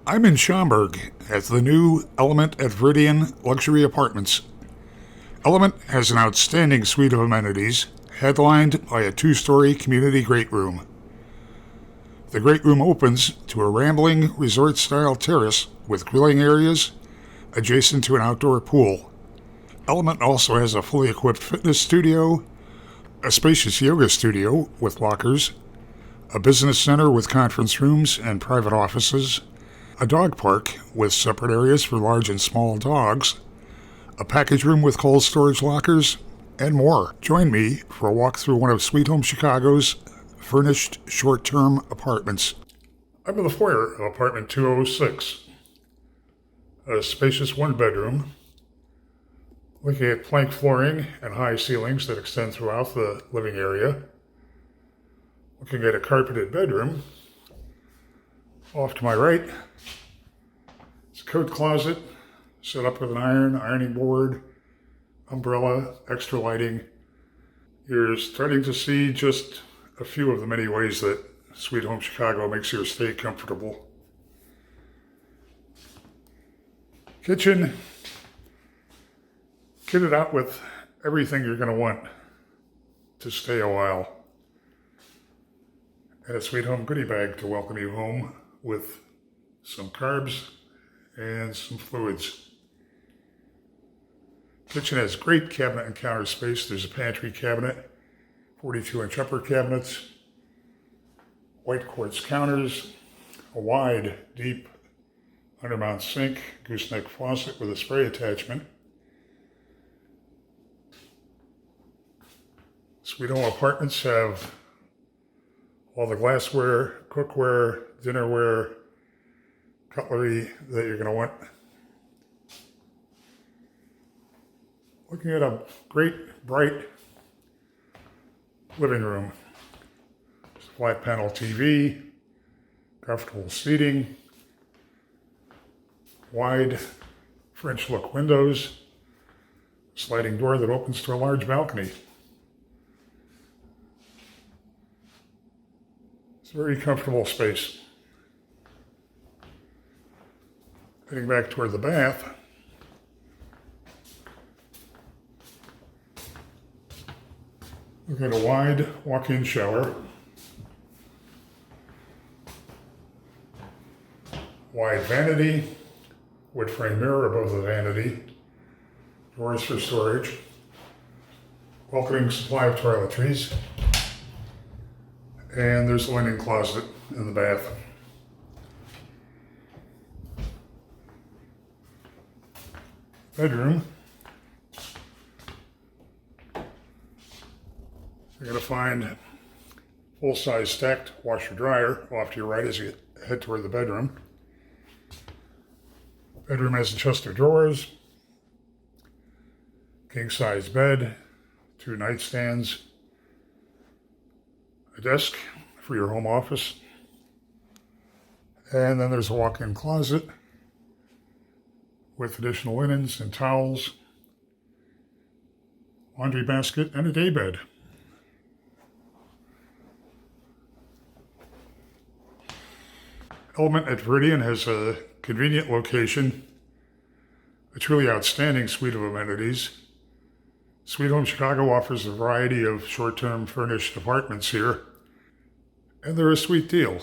I'm in Schaumburg at the new Element at Veridian Luxury Apartments. Element has an outstanding suite of amenities, headlined by a two-story community great room. The great room opens to a rambling resort-style terrace with grilling areas adjacent to an outdoor pool. Element also has a fully equipped fitness studio, a spacious yoga studio with lockers, a business center with conference rooms and private offices, a dog park with separate areas for large and small dogs, a package room with cold storage lockers, and more. Join me for a walk through one of Sweet Home Chicago's furnished short-term apartments. I'm in the foyer of apartment 206, a spacious one-bedroom, looking at plank flooring and high ceilings that extend throughout the living area, looking at a carpeted bedroom. Off to my right, it's a coat closet set up with an ironing board, umbrella, extra lighting. You're starting to see just a few of the many ways that Sweet Home Chicago makes your stay comfortable. Kitchen, kitted out with everything you're going to want to stay a while. And a Sweet Home goodie bag to welcome you home with some carbs and some fluids. Kitchen has great cabinet and counter space. There's a pantry cabinet, 42-inch upper cabinets, white quartz counters, a wide, deep undermount sink, gooseneck faucet with a spray attachment. Sweet Home Apartments have all the glassware, cookware, dinnerware, cutlery that you're going to want. Looking at a great, bright living room. There's a flat panel TV, comfortable seating, wide French look windows, sliding door that opens to a large balcony. It's a very comfortable space. Heading back toward the bath, we've got a wide walk-in shower, wide vanity, wood frame mirror above the vanity, drawers for storage, welcoming supply of toiletries, and there's a linen closet in the bath. Bedroom. You're going to find full-size stacked washer-dryer off to your right as you head toward the bedroom. Bedroom has a chest of drawers, king-size bed, 2 nightstands, a desk for your home office, and then there's a walk-in closet with additional linens and towels, laundry basket, and a daybed. Element at Veridian has a convenient location, a truly outstanding suite of amenities. Sweet Home Chicago offers a variety of short-term furnished apartments here, and they're a sweet deal.